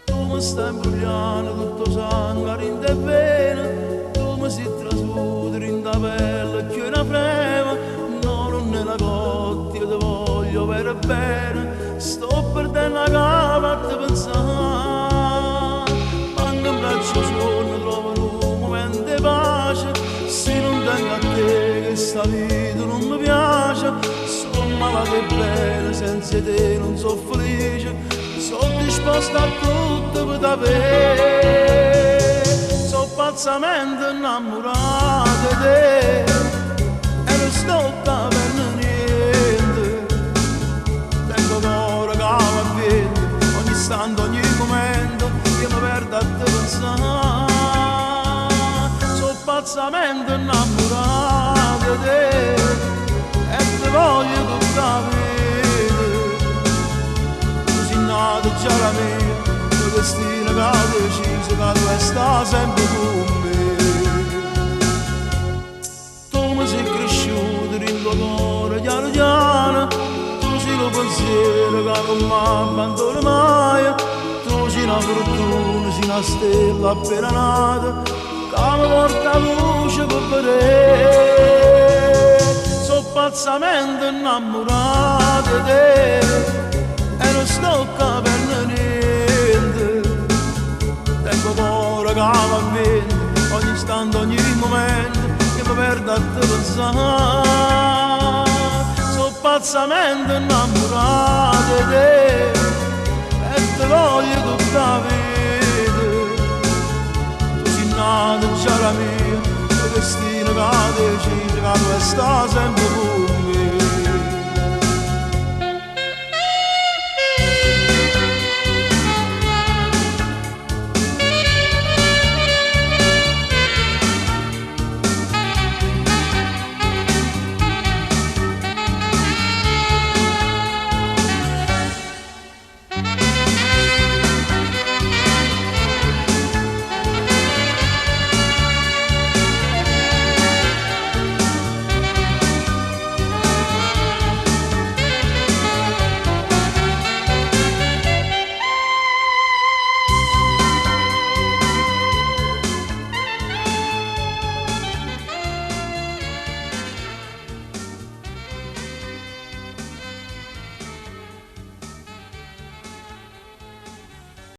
Tu mi stai imbrugliando tutto sangue in te vene, tu mi si trasudere in da pelle che una frema, no, non è la cotta, io ti voglio per bene, sto perdendo la capa a te pensare, manca un braccio suono, trovo un momento di pace, se non tengo a te che sta vita non mi piace, sono malato e bene, senza te non sono felice, sono disposto a tutto per t'avere, sono pazzamente innamorato di te e non sto qua per niente, tengo cuore che va vento, ogni istante, ogni momento io mi perdo a te pensare, sono pazzamente innamorato di te e ti voglio tutta la vita, così nato già la mia, il destino che ha deciso che tu stai sempre con me. Tu mi sei cresciuto in tuo cuore piano piano, tu sei lo pensiero che non mi abbandona mai, tu sei una fortuna, sei una stella appena nata, che mi porta luce per vedere, sono pazzamente innamorato di te e non sto qua per niente, tengo cuore che va vento, ogni istante, ogni momento che mi perdo a te pensare, sono pazzamente innamorato di te e ti voglio tutta la vita, tu sei nato già la mia, il destino che ha deciso che tu stai sempre con me.